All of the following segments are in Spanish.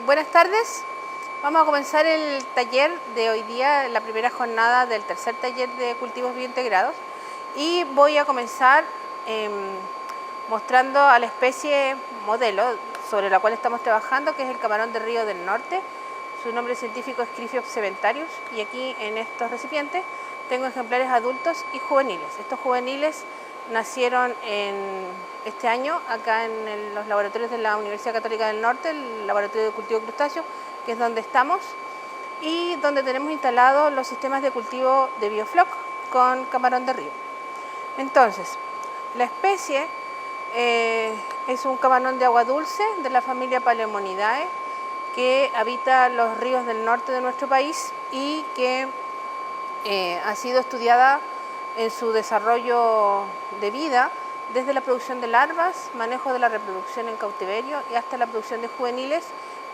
Buenas tardes. Vamos a comenzar el taller de hoy día, la primera jornada del tercer taller de cultivos biointegrados. Y voy a comenzar mostrando a la especie modelo sobre la cual estamos trabajando, que es el camarón de río del norte. Su nombre científico es Crypheops seventarius, y aquí en estos recipientes tengo ejemplares adultos y juveniles. Estos juveniles nacieron este año acá en los laboratorios de la Universidad Católica del Norte, el laboratorio de cultivo de crustáceos, que es donde estamos, y donde tenemos instalados los sistemas de cultivo de biofloc con camarón de río. Entonces, la especie es un camarón de agua dulce de la familia Paleomonidae, que habita los ríos del norte de nuestro país y que ha sido estudiada en su desarrollo de vida desde la producción de larvas, manejo de la reproducción en cautiverio y hasta la producción de juveniles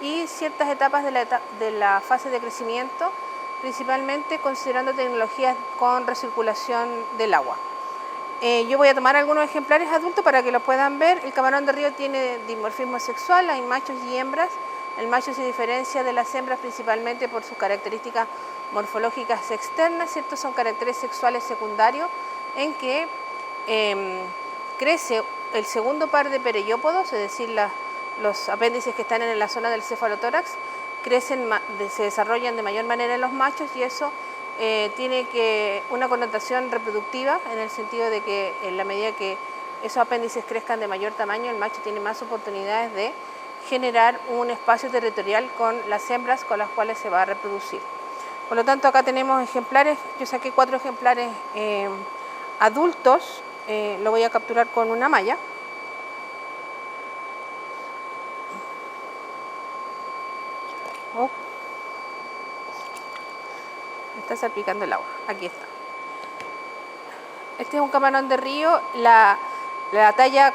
y ciertas etapas de la fase de crecimiento, principalmente considerando tecnologías con recirculación del agua. Yo voy a tomar algunos ejemplares adultos para que lo puedan ver. El camarón de río tiene dimorfismo sexual, hay machos y hembras. El macho se diferencia de las hembras principalmente por sus características morfológicas externas, ¿cierto? Son caracteres sexuales secundarios en que crece el segundo par de perellópodos, es decir, los apéndices que están en la zona del cefalotórax, se desarrollan de mayor manera en los machos, y eso tiene una connotación reproductiva, en el sentido de que en la medida que esos apéndices crezcan de mayor tamaño, el macho tiene más oportunidades de generar un espacio territorial con las hembras con las cuales se va a reproducir. Por lo tanto, acá tenemos ejemplares. Yo saqué 4 ejemplares adultos. Lo voy a capturar con una malla. Oh. Me está salpicando el agua. Aquí está. Este es un camarón de río. La talla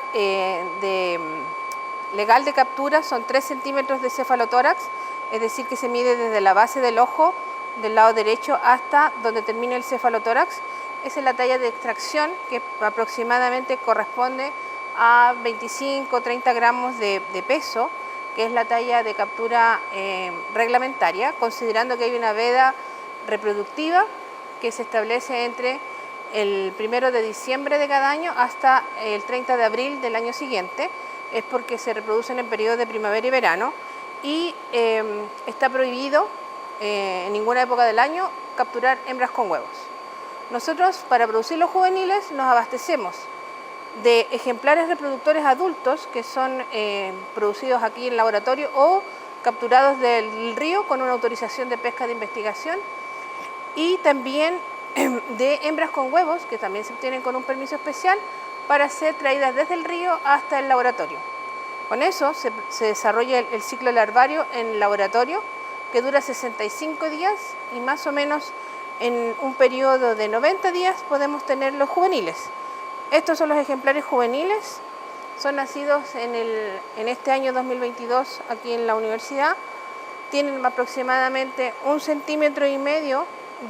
legal de captura son 3 centímetros de cefalotórax, es decir, que se mide desde la base del ojo del lado derecho hasta donde termina el cefalotórax. Esa es la talla de extracción, que aproximadamente corresponde a 25-30 gramos de peso, que es la talla de captura reglamentaria, considerando que hay una veda reproductiva que se establece entre el 1 de diciembre de cada año hasta el 30 de abril del año siguiente. Es porque se reproducen en periodos de primavera y verano, y está prohibido en ninguna época del año capturar hembras con huevos. Nosotros, para producir los juveniles, nos abastecemos de ejemplares reproductores adultos que son producidos aquí en el laboratorio o capturados del río con una autorización de pesca de investigación, y también de hembras con huevos que también se obtienen con un permiso especial para ser traídas desde el río hasta el laboratorio. Con eso se desarrolla el ciclo larvario en laboratorio, que dura 65 días, y más o menos en un periodo de 90 días podemos tener los juveniles. Estos son los ejemplares juveniles, son nacidos en este año 2022 aquí en la universidad. Tienen aproximadamente 1,5 centímetros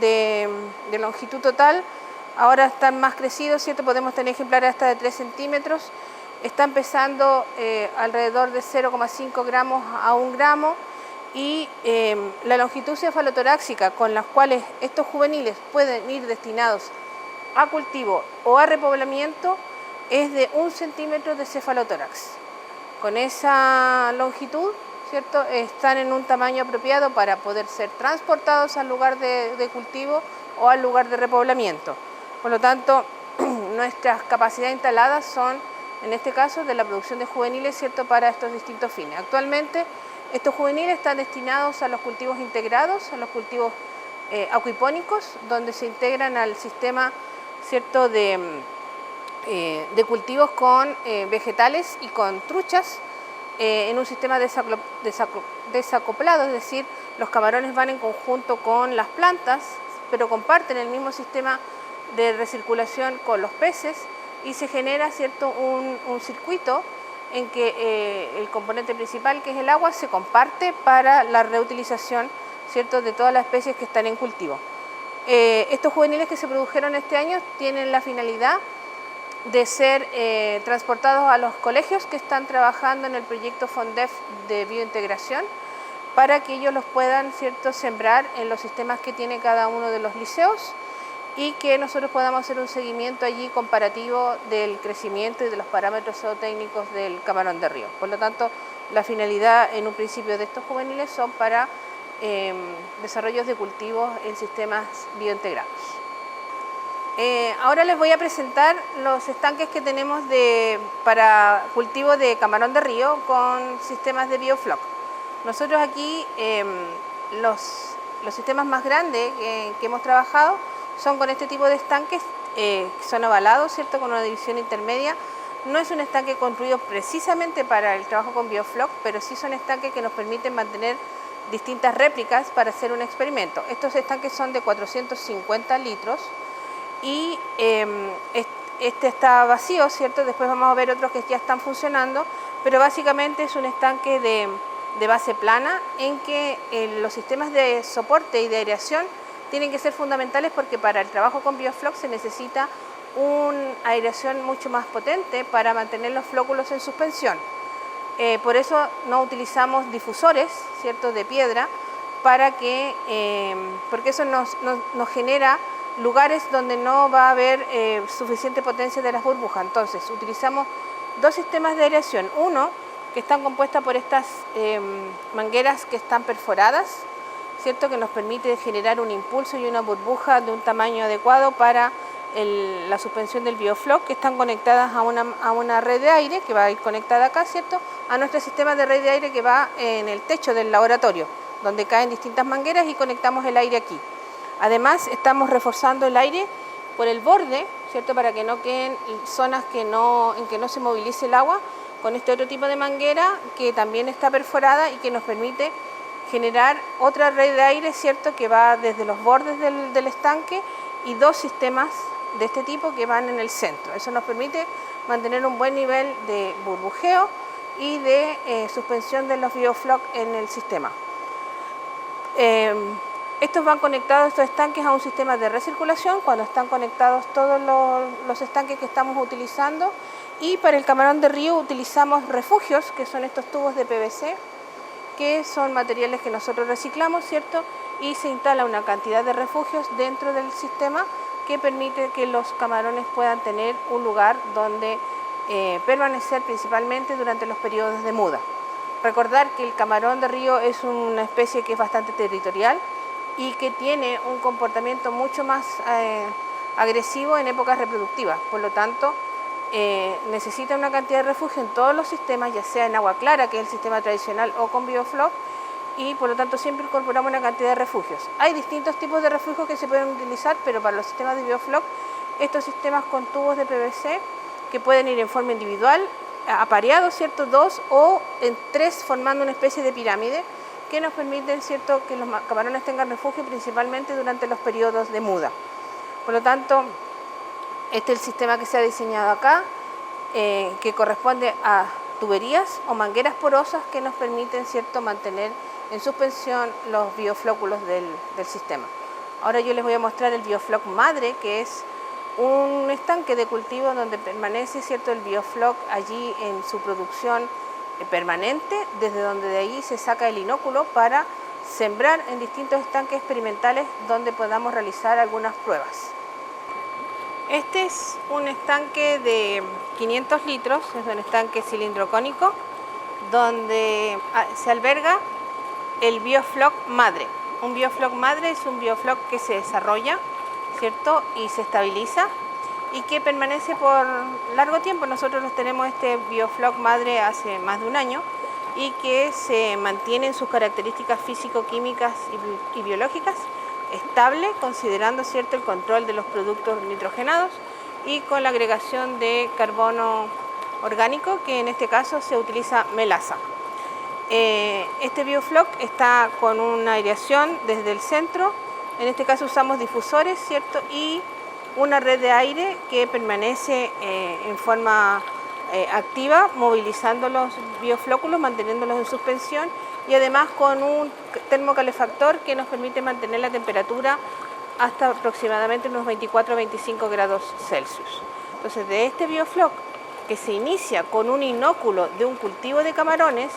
de longitud total. Ahora están más crecidos, ¿cierto? Podemos tener ejemplares hasta de 3 centímetros. Están pesando alrededor de 0,5 gramos a 1 gramo. Y la longitud cefalotoráxica con las cuales estos juveniles pueden ir destinados a cultivo o a repoblamiento es de 1 centímetro de cefalotórax. Con esa longitud, ¿cierto?, están en un tamaño apropiado para poder ser transportados al lugar de cultivo o al lugar de repoblamiento. Por lo tanto, nuestras capacidades instaladas son, en este caso, de la producción de juveniles, ¿cierto?, para estos distintos fines. Actualmente, estos juveniles están destinados a los cultivos integrados, a los cultivos acuipónicos, donde se integran al sistema, ¿cierto?, de cultivos con vegetales y con truchas en un sistema desacoplado, es decir, los camarones van en conjunto con las plantas, pero comparten el mismo sistema de recirculación con los peces, y se genera, ¿cierto?, un circuito en que el componente principal, que es el agua, se comparte para la reutilización, ¿cierto?, de todas las especies que están en cultivo. Estos juveniles que se produjeron este año tienen la finalidad de ser transportados a los colegios que están trabajando en el proyecto FONDEF de biointegración, para que ellos los puedan, ¿cierto?, sembrar en los sistemas que tiene cada uno de los liceos y que nosotros podamos hacer un seguimiento allí comparativo del crecimiento y de los parámetros zootécnicos del camarón de río. Por lo tanto, la finalidad en un principio de estos juveniles son para desarrollos de cultivos en sistemas biointegrados. Ahora les voy a presentar los estanques que tenemos para cultivo de camarón de río con sistemas de biofloc. Nosotros aquí los sistemas más grandes que hemos trabajado son con este tipo de estanques que son ovalados, ¿cierto?, con una división intermedia. No es un estanque construido precisamente para el trabajo con biofloc, pero sí son estanques que nos permiten mantener distintas réplicas para hacer un experimento. Estos estanques son de 450 litros y este está vacío, ¿cierto? Después vamos a ver otros que ya están funcionando, pero básicamente es un estanque de base plana en que los sistemas de soporte y de aireación tienen que ser fundamentales porque para el trabajo con biofloc se necesita una aireación mucho más potente para mantener los flóculos en suspensión. Por eso no utilizamos difusores, ¿cierto?, de piedra, porque eso nos genera lugares donde no va a haber suficiente potencia de las burbujas. Entonces utilizamos dos sistemas de aireación, uno que están compuestas por estas mangueras que están perforadas, ¿cierto?, que nos permite generar un impulso y una burbuja de un tamaño adecuado para la suspensión del biofloc, que están conectadas a una red de aire que va a ir conectada acá, ¿cierto?, a nuestro sistema de red de aire que va en el techo del laboratorio, donde caen distintas mangueras y conectamos el aire aquí. Además, estamos reforzando el aire por el borde, ¿cierto?, para que no queden zonas en que no se movilice el agua, con este otro tipo de manguera que también está perforada y que nos permite generar otra red de aire, ¿cierto?, que va desde los bordes del estanque y dos sistemas de este tipo que van en el centro. Eso nos permite mantener un buen nivel de burbujeo y de suspensión de los biofloc en el sistema. Estos van conectados, estos estanques, a un sistema de recirculación cuando están conectados todos los estanques que estamos utilizando, y para el camarón de río utilizamos refugios, que son estos tubos de PVC, que son materiales que nosotros reciclamos, ¿cierto?, y se instala una cantidad de refugios dentro del sistema que permite que los camarones puedan tener un lugar donde permanecer principalmente durante los periodos de muda. Recordar que el camarón de río es una especie que es bastante territorial y que tiene un comportamiento mucho más agresivo en épocas reproductivas. Por lo tanto, necesita una cantidad de refugio en todos los sistemas, ya sea en agua clara, que es el sistema tradicional, o con biofloc, y por lo tanto siempre incorporamos una cantidad de refugios. Hay distintos tipos de refugios que se pueden utilizar, pero para los sistemas de biofloc, estos sistemas con tubos de PVC que pueden ir en forma individual, apareados, ¿cierto?, dos o en tres, formando una especie de pirámide que nos permiten, ¿cierto?, que los camarones tengan refugio principalmente durante los periodos de muda. Por lo tanto, este es el sistema que se ha diseñado acá, que corresponde a tuberías o mangueras porosas que nos permiten, ¿cierto?, mantener en suspensión los bioflóculos del sistema. Ahora yo les voy a mostrar el biofloc madre, que es un estanque de cultivo donde permanece, ¿cierto?, el biofloc allí en su producción permanente, desde donde de ahí se saca el inóculo para sembrar en distintos estanques experimentales donde podamos realizar algunas pruebas. Este es un estanque de 500 litros, es un estanque cilindrocónico, donde se alberga el biofloc madre. Un biofloc madre es un biofloc que se desarrolla, ¿cierto?, y se estabiliza y que permanece por largo tiempo. Nosotros tenemos este biofloc madre hace más de un año y que se mantiene en sus características físico-químicas y biológicas estable, considerando, ¿cierto?, el control de los productos nitrogenados y con la agregación de carbono orgánico, que en este caso se utiliza melaza. Este biofloc está con una aireación desde el centro, en este caso usamos difusores, ¿cierto?, y una red de aire que permanece en forma activa, movilizando los bioflóculos, manteniéndolos en suspensión, y además con un termocalefactor que nos permite mantener la temperatura hasta aproximadamente unos 24 a 25 grados Celsius. Entonces, de este biofloc, que se inicia con un inóculo de un cultivo de camarones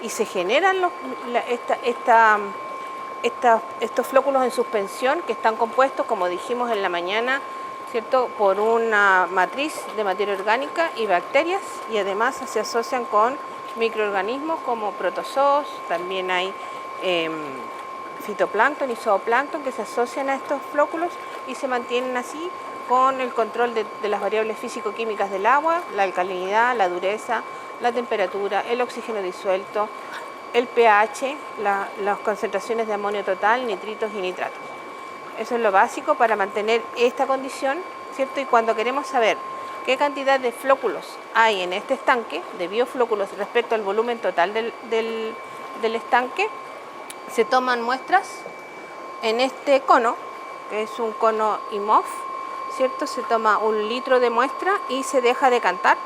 y se generan estos flóculos en suspensión que están compuestos, como dijimos en la mañana, ¿cierto?, por una matriz de materia orgánica y bacterias, y además se asocian con microorganismos como protozoos. También hay fitoplancton y zooplancton que se asocian a estos flóculos y se mantienen así con el control de las variables físico-químicas del agua, la alcalinidad, la dureza, la temperatura, el oxígeno disuelto, el pH, las concentraciones de amonio total, nitritos y nitratos. Eso es lo básico para mantener esta condición, ¿cierto? Y cuando queremos saber qué cantidad de flóculos hay en este estanque, de bioflóculos respecto al volumen total del estanque, se toman muestras en este cono, que es un cono IMOF, ¿cierto? Se toma 1 litro de muestra y se deja decantar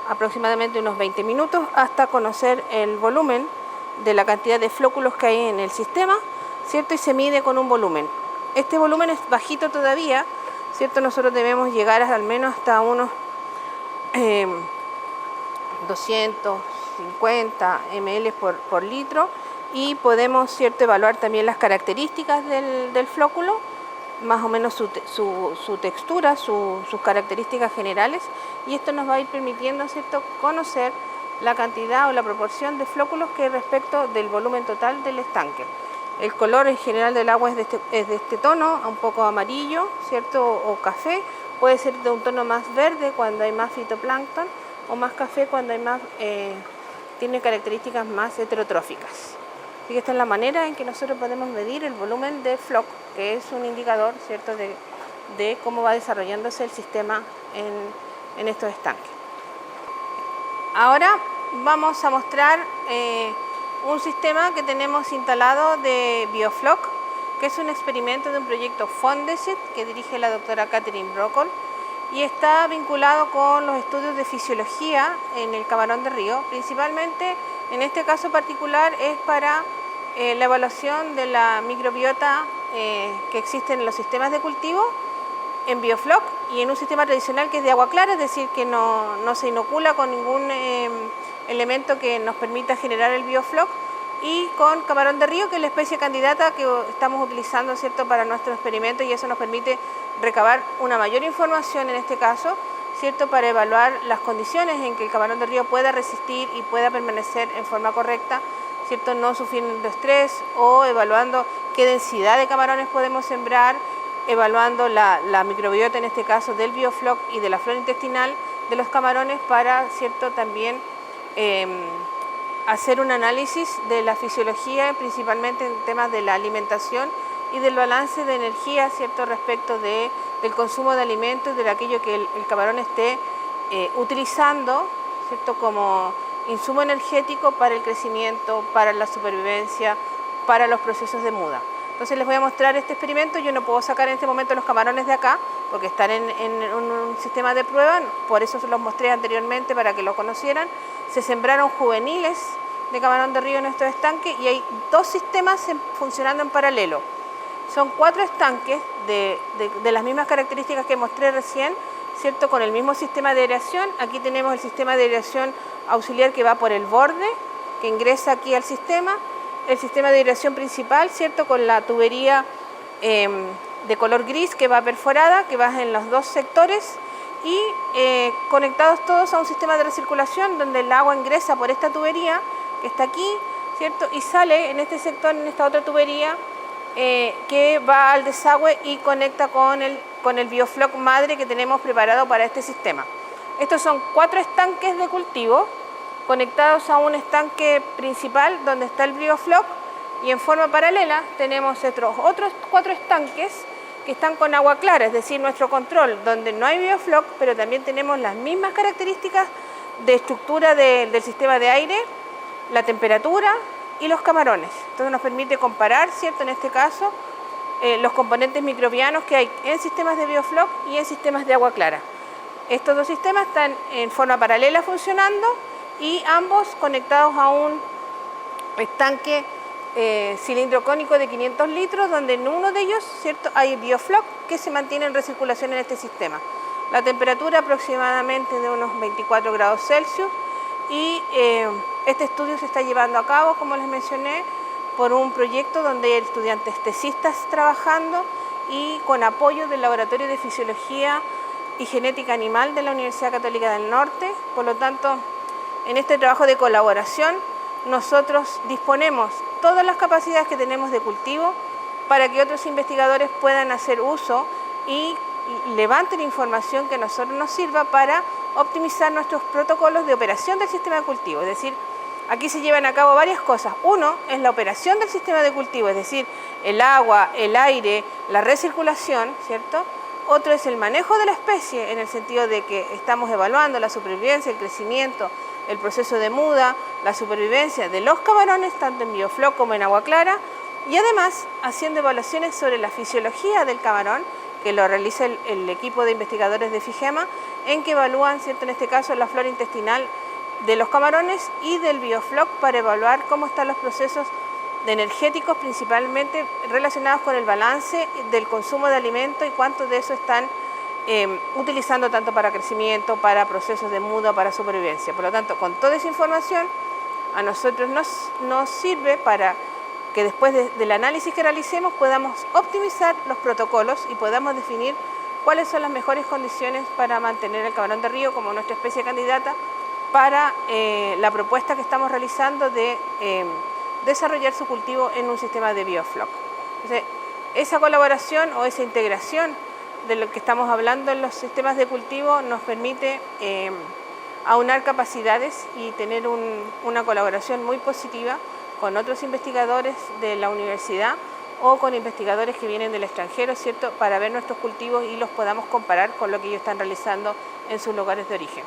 aproximadamente unos 20 minutos hasta conocer el volumen de la cantidad de flóculos que hay en el sistema, ¿cierto? Y se mide con un volumen. Este volumen es bajito todavía, ¿cierto? Nosotros debemos llegar al menos hasta unos 250 ml por litro, y podemos, ¿cierto?, evaluar también las características del flóculo, más o menos su textura, sus características generales, y esto nos va a ir permitiendo, ¿cierto?, conocer la cantidad o la proporción de flóculos que respecto del volumen total del estanque. El color en general del agua es de este tono, un poco amarillo, ¿cierto?, o café. Puede ser de un tono más verde cuando hay más fitoplancton, o más café cuando hay más, tiene características más heterotróficas. Así que esta es la manera en que nosotros podemos medir el volumen de floc, que es un indicador, ¿cierto?, de cómo va desarrollándose el sistema en estos estanques. Ahora vamos a mostrar un sistema que tenemos instalado de biofloc, que es un experimento de un proyecto Fondesit que dirige la doctora Catherine Brockle, y está vinculado con los estudios de fisiología en el camarón de río. Principalmente, en este caso particular, es para la evaluación de la microbiota que existe en los sistemas de cultivo en biofloc y en un sistema tradicional que es de agua clara, es decir, que no se inocula con ningún elemento que nos permita generar el biofloc, y con camarón de río, que es la especie candidata que estamos utilizando, ¿cierto?, para nuestro experimento, y eso nos permite recabar una mayor información en este caso, ¿cierto?, para evaluar las condiciones en que el camarón de río pueda resistir y pueda permanecer en forma correcta, ¿cierto?, no sufriendo estrés, o evaluando qué densidad de camarones podemos sembrar, evaluando la microbiota, en este caso del biofloc y de la flora intestinal de los camarones, para, ¿cierto?, también hacer un análisis de la fisiología, principalmente en temas de la alimentación y del balance de energía, ¿cierto?, respecto del consumo de alimentos, de aquello que el camarón esté utilizando, ¿cierto?, como insumo energético para el crecimiento, para la supervivencia, para los procesos de muda. Entonces les voy a mostrar este experimento. Yo no puedo sacar en este momento los camarones de acá porque están en un sistema de prueba, por eso se los mostré anteriormente para que lo conocieran. Se sembraron juveniles de camarón de río en estos estanques y hay 2 sistemas funcionando en paralelo. Son 4 estanques de las mismas características que mostré recién, ¿cierto?, con el mismo sistema de aireación. Aquí tenemos el sistema de aireación auxiliar que va por el borde, que ingresa aquí al sistema. El sistema de aireación principal, ¿cierto?, con la tubería de color gris que va perforada, que va en los 2 sectores, y conectados todos a un sistema de recirculación donde el agua ingresa por esta tubería que está aquí, ¿cierto?, y sale en este sector, en esta otra tubería que va al desagüe y conecta con el biofloc madre que tenemos preparado para este sistema. Estos son 4 estanques de cultivo conectados a un estanque principal donde está el biofloc, y en forma paralela tenemos otros 4 estanques que están con agua clara, es decir, nuestro control, donde no hay biofloc, pero también tenemos las mismas características de estructura del sistema de aire, la temperatura y los camarones. Entonces nos permite comparar, ¿cierto?, en este caso, los componentes microbianos que hay en sistemas de biofloc y en sistemas de agua clara. Estos 2 sistemas están en forma paralela funcionando y ambos conectados a un estanque cilindro cónico de 500 litros, donde en uno de ellos, ¿cierto?, hay biofloc que se mantiene en recirculación en este sistema. La temperatura aproximadamente de unos 24 grados Celsius, y este estudio se está llevando a cabo, como les mencioné, por un proyecto donde hay estudiantes tesistas trabajando y con apoyo del Laboratorio de Fisiología y Genética Animal de la Universidad Católica del Norte. Por lo tanto, en este trabajo de colaboración, nosotros disponemos todas las capacidades que tenemos de cultivo para que otros investigadores puedan hacer uso y levanten información que a nosotros nos sirva para optimizar nuestros protocolos de operación del sistema de cultivo. Es decir, aquí se llevan a cabo varias cosas. Uno es la operación del sistema de cultivo, es decir, el agua, el aire, la recirculación, ¿cierto? Otro es el manejo de la especie, en el sentido de que estamos evaluando la supervivencia, el crecimiento, el proceso de muda, la supervivencia de los camarones, tanto en biofloc como en agua clara, y además haciendo evaluaciones sobre la fisiología del camarón, que lo realiza el equipo de investigadores de FIGEMA, en que evalúan, ¿cierto?, en este caso, la flora intestinal de los camarones y del biofloc para evaluar cómo están los procesos energéticos, principalmente relacionados con el balance del consumo de alimento y cuánto de eso están utilizando tanto para crecimiento, para procesos de muda, para supervivencia. Por lo tanto, con toda esa información, a nosotros nos sirve para que después del análisis que realicemos podamos optimizar los protocolos y podamos definir cuáles son las mejores condiciones para mantener el camarón de río como nuestra especie candidata para la propuesta que estamos realizando de desarrollar su cultivo en un sistema de biofloc. Entonces, esa colaboración o esa integración de lo que estamos hablando en los sistemas de cultivo nos permite aunar capacidades y tener una colaboración muy positiva con otros investigadores de la universidad o con investigadores que vienen del extranjero, ¿cierto?, para ver nuestros cultivos y los podamos comparar con lo que ellos están realizando en sus lugares de origen.